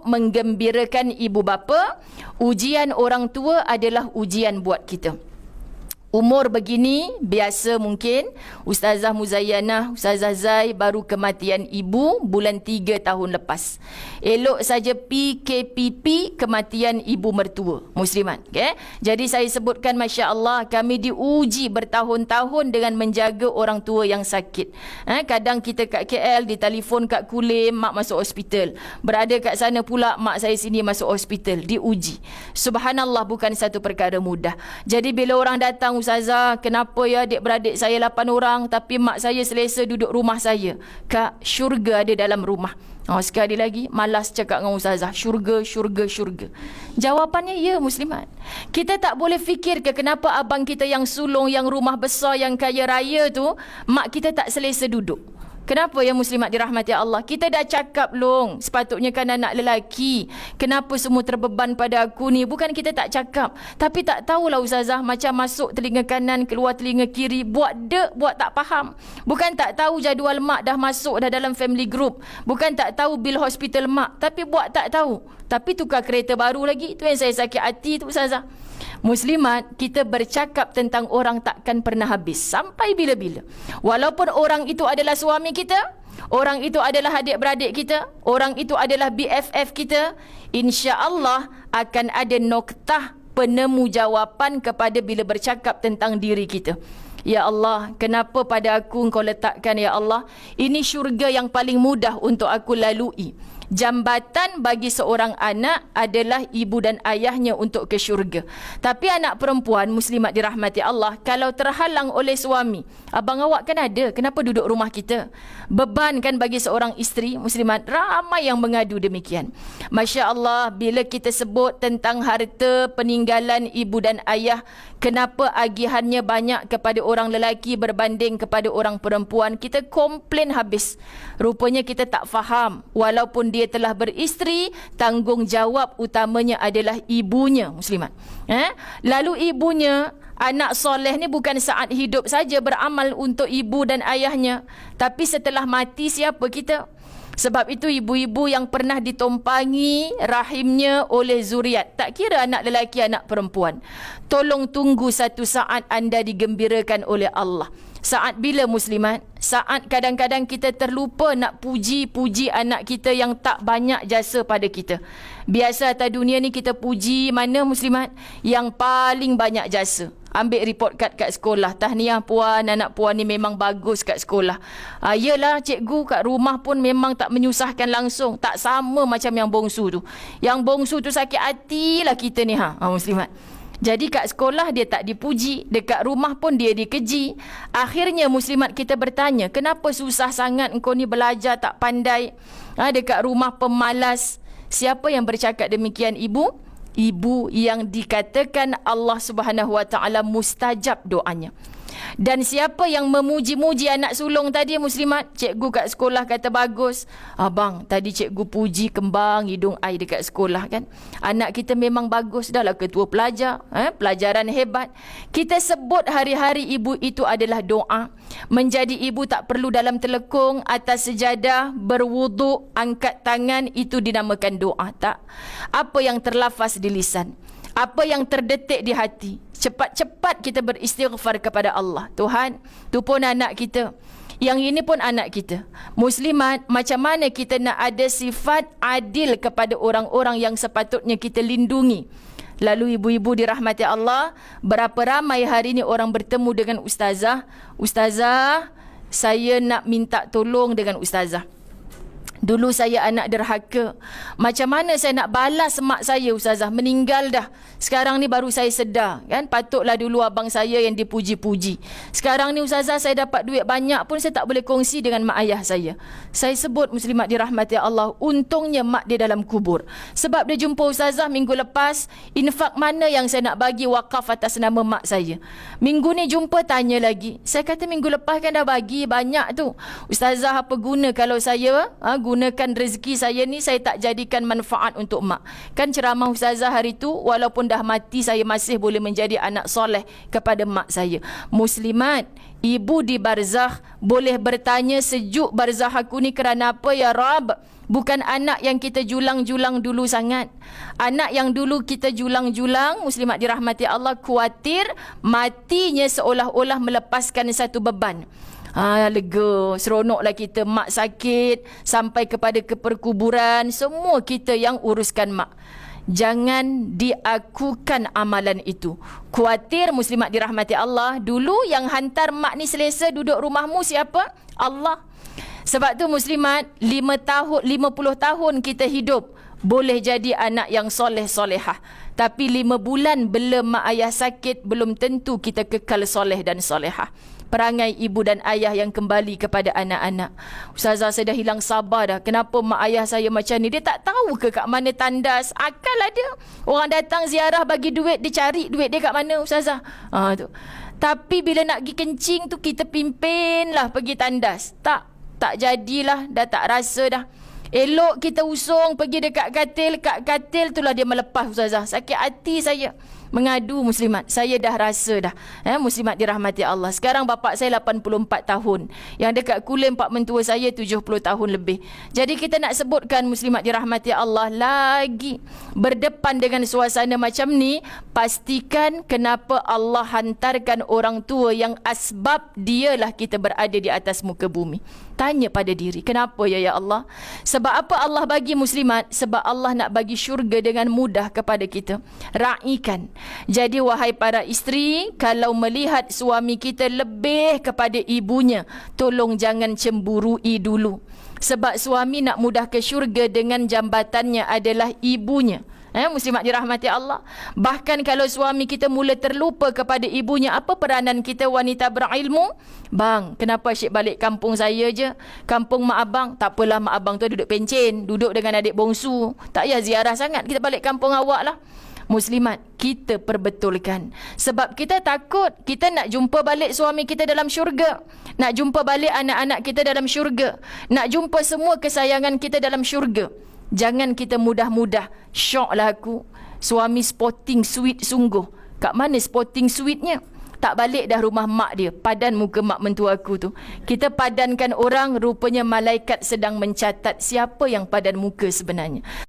menggembirakan ibu bapa. Ujian orang tua adalah ujian buat kita. Umur begini, biasa mungkin Ustazah Muzayyanah, Ustazah Zai baru kematian ibu bulan 3 tahun lepas. Elok saja PKPP, kematian ibu mertua muslimat. Okay? Jadi saya sebutkan, Masya Allah, kami diuji bertahun-tahun dengan menjaga orang tua yang sakit. Kadang kita kat KL, ditelefon kat Kulim, mak masuk hospital. Berada kat sana pula, mak saya sini masuk hospital. Diuji. Subhanallah, bukan satu perkara mudah. Jadi bila orang datang, Ustazah, kenapa ya adik-beradik saya 8 orang tapi mak saya selesa duduk rumah saya? Kak, syurga ada dalam rumah. Sekali lagi, malas cakap dengan Ustazah. Syurga, syurga, syurga. Jawapannya ya, muslimat. Kita tak boleh fikir ke kenapa abang kita yang sulung, yang rumah besar, yang kaya raya tu, mak kita tak selesa duduk. Kenapa ya, muslimat dirahmati Allah? Kita dah cakap long, sepatutnya kan anak lelaki. Kenapa semua terbeban pada aku ni? Bukan kita tak cakap. Tapi tak tahulah Ustazah, macam masuk telinga kanan, keluar telinga kiri. Buat tak faham. Bukan tak tahu jadual mak dah masuk dah dalam family group. Bukan tak tahu bil hospital mak. Tapi buat tak tahu. Tapi tukar kereta baru lagi. Itu yang saya sakit hati tu, Ustazah. Muslimat, kita bercakap tentang orang takkan pernah habis. Sampai bila-bila. Walaupun orang itu adalah suami kita, orang itu adalah adik-beradik kita, orang itu adalah BFF kita, insya-Allah akan ada noktah penemu jawapan kepada bila bercakap tentang diri kita. Ya Allah, kenapa pada aku Engkau letakkan, ya Allah, ini syurga yang paling mudah untuk aku lalui. Jambatan bagi seorang anak adalah ibu dan ayahnya untuk ke syurga. Tapi anak perempuan, muslimat dirahmati Allah, kalau terhalang oleh suami, abang awak kan ada, kenapa duduk rumah kita? Beban kan bagi seorang isteri, muslimat, ramai yang mengadu demikian. Masya Allah, bila kita sebut tentang harta peninggalan ibu dan ayah, kenapa agihannya banyak kepada orang lelaki berbanding kepada orang perempuan? Kita komplain habis. Rupanya kita tak faham, walaupun dia telah beristeri, tanggungjawab utamanya adalah ibunya, muslimat. Lalu ibunya, anak soleh ni bukan saat hidup saja beramal untuk ibu dan ayahnya, tapi setelah mati siapa kita? Sebab itu ibu-ibu yang pernah ditumpangi rahimnya oleh zuriat, tak kira anak lelaki, anak perempuan, tolong tunggu satu saat anda digembirakan oleh Allah. Saat bila, muslimat? Saat kadang-kadang kita terlupa nak puji-puji anak kita yang tak banyak jasa pada kita. Biasa atas dunia ni kita puji mana, muslimat? Yang paling banyak jasa. Ambil report card kat sekolah. Tahniah puan, anak puan ni memang bagus kat sekolah. Yelah cikgu, kat rumah pun memang tak menyusahkan langsung. Tak sama macam yang bongsu tu. Yang bongsu tu sakit hatilah kita ni, muslimat. Jadi kat sekolah dia tak dipuji, dekat rumah pun dia dikeji. Akhirnya muslimat kita bertanya, kenapa susah sangat engkau ni belajar tak pandai? Dekat rumah pemalas. Siapa yang bercakap demikian, ibu? Ibu yang dikatakan Allah Subhanahu Wa Taala mustajab doanya. Dan siapa yang memuji-muji anak sulung tadi, muslimat? Cikgu kat sekolah kata bagus. Abang, tadi cikgu puji kembang hidung ai dekat sekolah kan. Anak kita memang bagus, dah lah ketua pelajar, pelajaran hebat. Kita sebut hari-hari ibu itu adalah doa. Menjadi ibu tak perlu dalam telekung, atas sejadah, berwuduk, angkat tangan, itu dinamakan doa, tak? Apa yang terlafaz di lisan, apa yang terdetik di hati, cepat-cepat kita beristighfar kepada Allah. Tuhan, tu pun anak kita, yang ini pun anak kita. Muslimat, macam mana kita nak ada sifat adil kepada orang-orang yang sepatutnya kita lindungi? Lalu ibu-ibu dirahmati Allah, berapa ramai hari ini orang bertemu dengan ustazah, Ustazah, saya nak minta tolong dengan ustazah. Dulu saya anak derhaka. Macam mana saya nak balas mak saya, ustazah? Meninggal dah. Sekarang ni baru saya sedar, kan? Patutlah dulu abang saya yang dipuji-puji. Sekarang ni ustazah, saya dapat duit banyak pun saya tak boleh kongsi dengan mak ayah saya. Saya sebut, muslimat dirahmati Allah, untungnya mak dia dalam kubur. Sebab dia jumpa ustazah minggu lepas, infak mana yang saya nak bagi wakaf atas nama mak saya. Minggu ni jumpa, tanya lagi. Saya kata minggu lepas kan dah bagi banyak tu. Ustazah, apa guna kalau saya gunakan rezeki saya ni, saya tak jadikan manfaat untuk mak? Kan ceramah ustazah hari tu, walaupun dah mati saya masih boleh menjadi anak soleh kepada mak saya. Muslimat, ibu di barzakh boleh bertanya, sejuk barzakh aku ni kerana apa ya Rab? Bukan anak yang kita julang-julang dulu sangat. Anak yang dulu kita julang-julang, muslimat dirahmati Allah, khawatir matinya seolah-olah melepaskan satu beban. Lega, seronoklah kita, mak sakit, sampai kepada keperkuburan, semua kita yang uruskan mak. Jangan diakukan amalan itu. Khawatir muslimat dirahmati Allah, dulu yang hantar mak ni selesa duduk rumahmu siapa? Allah. Sebab tu muslimat, 50 tahun kita hidup, boleh jadi anak yang soleh-solehah. Tapi 5 bulan belum mak ayah sakit, belum tentu kita kekal soleh dan solehah. Perangai ibu dan ayah yang kembali kepada anak-anak. Ustazah, saya dah hilang sabar dah. Kenapa mak ayah saya macam ni? Dia tak tahu ke kat mana tandas? Akal ada. Orang datang ziarah bagi duit, dia cari duit dia kat mana Ustazah? Tu. Tapi bila nak pergi kencing tu, kita pimpin lah pergi tandas. Tak jadilah, dah tak rasa dah. Elok kita usung pergi dekat katil, kat katil itulah dia melepas Ustazah. Sakit hati saya. Mengadu muslimat, saya dah rasa dah. Muslimat dirahmati Allah. Sekarang bapak saya 84 tahun. Yang dekat Kulim pak mentua saya 70 tahun lebih. Jadi kita nak sebutkan muslimat dirahmati Allah lagi. Berdepan dengan suasana macam ni, pastikan kenapa Allah hantarkan orang tua yang asbab dialah kita berada di atas muka bumi. Tanya pada diri, kenapa ya Allah? Sebab apa Allah bagi muslimat? Sebab Allah nak bagi syurga dengan mudah kepada kita. Raikan. Jadi wahai para isteri, kalau melihat suami kita lebih kepada ibunya, tolong jangan cemburui dulu. Sebab suami nak mudah ke syurga dengan jambatannya adalah ibunya. Muslimat dirahmati Allah. Bahkan kalau suami kita mula terlupa kepada ibunya, apa peranan kita wanita berilmu? Bang, kenapa asyik balik kampung saya je? Kampung mak abang? Tak apalah, mak abang tu duduk pencen, duduk dengan adik bongsu. Tak payah ziarah sangat, kita balik kampung awak lah. Muslimat, kita perbetulkan. Sebab kita takut, kita nak jumpa balik suami kita dalam syurga. Nak jumpa balik anak-anak kita dalam syurga. Nak jumpa semua kesayangan kita dalam syurga. Jangan kita mudah-mudah. Syoklah aku, suami sporting sweet sungguh. Kat mana sporting sweetnya? Tak balik dah rumah mak dia. Padan muka mak mentua aku tu. Kita padankan orang, rupanya malaikat sedang mencatat siapa yang padan muka sebenarnya.